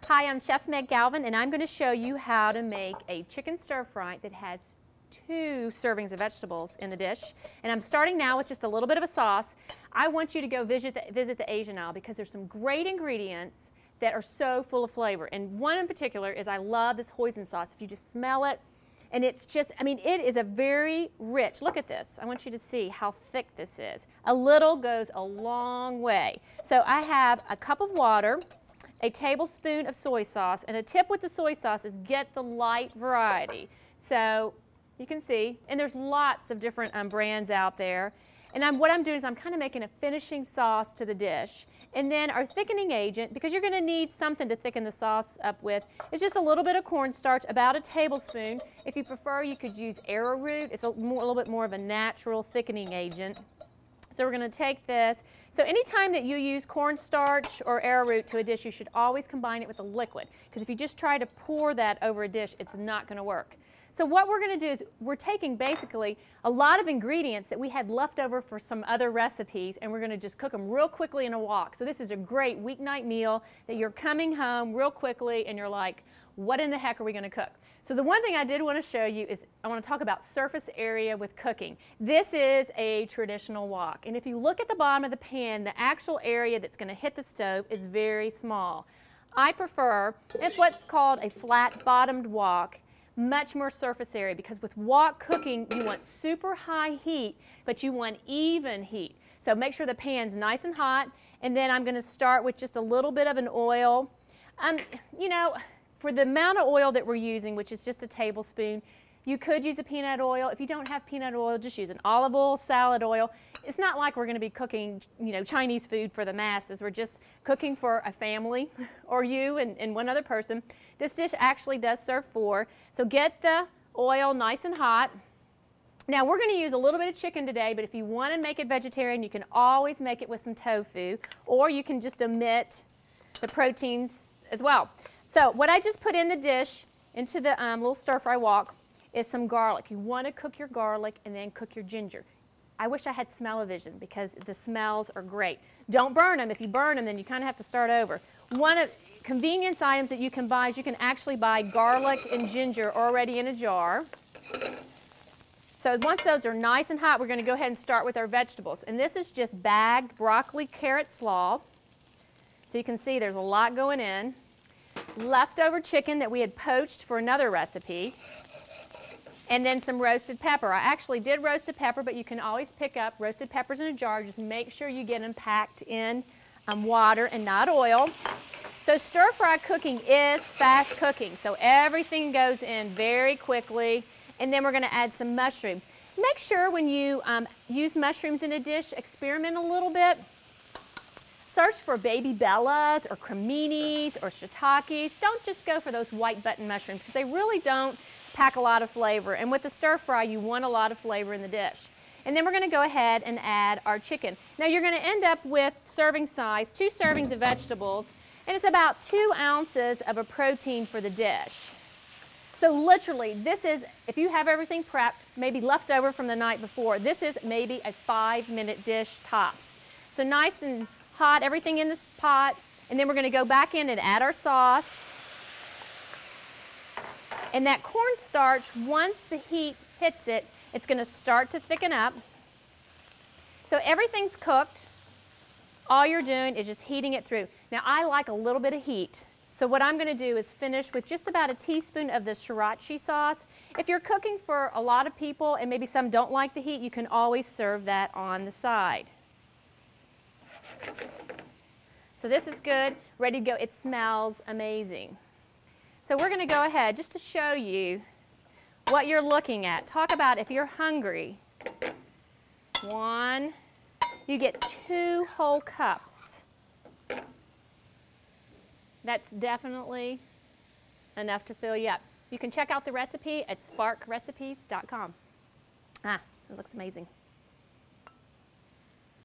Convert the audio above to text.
Hi, I'm Chef Meg Galvin, and I'm going to show you how to make a chicken stir fry that has 2 servings of vegetables in the dish. And I'm starting now with just a little bit of a sauce. I want you to go visit the Asian aisle because there's some great ingredients that are so full of flavor. And one in particular is I love this hoisin sauce. If you just smell it, and it's just, I mean, it is a very rich, look at this. I want you to see how thick this is. A little goes a long way. So I have a cup of water, a tablespoon of soy sauce, and a tip with the soy sauce is get the light variety. So you can see, and there's lots of different brands out there. And what I'm doing is I'm kind of making a finishing sauce to the dish. And then our thickening agent, because you're going to need something to thicken the sauce up with, is just a little bit of cornstarch, about a tablespoon. If you prefer, you could use arrowroot. It's a little bit more of a natural thickening agent. So we're going to take this. So anytime that you use cornstarch or arrowroot to a dish, you should always combine it with a liquid. Because if you just try to pour that over a dish, it's not going to work. So what we're going to do is we're taking basically a lot of ingredients that we had left over for some other recipes, and we're going to just cook them real quickly in a wok. So this is a great weeknight meal that you're coming home real quickly and you're like, what in the heck are we going to cook? So the one thing I did want to show you is I want to talk about surface area with cooking. This is a traditional wok, and if you look at the bottom of the pan, the actual area that's going to hit the stove is very small. I prefer, it's what's called a flat-bottomed wok. Much more surface area, because with wok cooking you want super high heat, but you want even heat. So make sure the pan's nice and hot, and then I'm going to start with just a little bit of an oil. You know, for the amount of oil that we're using, which is just a tablespoon, you could use a peanut oil. If you don't have peanut oil, just use an olive oil, salad oil. It's not like we're going to be cooking, you know, Chinese food for the masses. We're just cooking for a family or you and one other person. This dish actually does serve 4. So get the oil nice and hot. Now we're going to use a little bit of chicken today, but if you want to make it vegetarian, you can always make it with some tofu, or you can just omit the proteins as well. So what I just put in the dish, into the little stir-fry wok, is some garlic. You want to cook your garlic and then cook your ginger. I wish I had smell-o-vision because the smells are great. Don't burn them. If you burn them, then you kind of have to start over. One of convenience items that you can buy is you can actually buy garlic and ginger already in a jar. So once those are nice and hot, we're going to go ahead and start with our vegetables. And this is just bagged broccoli, carrot slaw. So you can see there's a lot going in. Leftover chicken that we had poached for another recipe. And then some roasted pepper. I actually did roasted pepper, but you can always pick up roasted peppers in a jar. Just make sure you get them packed in water and not oil. So stir-fry cooking is fast cooking. So everything goes in very quickly. And then we're going to add some mushrooms. Make sure when you use mushrooms in a dish, experiment a little bit. Search for baby bellas or creminis or shiitakes. Don't just go for those white button mushrooms because they really don't pack a lot of flavor. And with the stir fry, you want a lot of flavor in the dish. And then we're going to go ahead and add our chicken. Now you're going to end up with serving size, 2 servings of vegetables, and it's about 2 ounces of a protein for the dish. So literally, this is, if you have everything prepped, maybe left over from the night before, this is maybe a 5-minute dish tops. So nice and hot, everything in this pot, and then we're going to go back in and add our sauce. And that cornstarch, once the heat hits it, it's going to start to thicken up. So everything's cooked. All you're doing is just heating it through. Now I like a little bit of heat. So what I'm going to do is finish with just about a teaspoon of the sriracha sauce. If you're cooking for a lot of people and maybe some don't like the heat, you can always serve that on the side. So this is good, ready to go. It smells amazing. So we're going to go ahead just to show you what you're looking at. Talk about if you're hungry. 1, you get 2 whole cups. That's definitely enough to fill you up. You can check out the recipe at sparkrecipes.com. It looks amazing.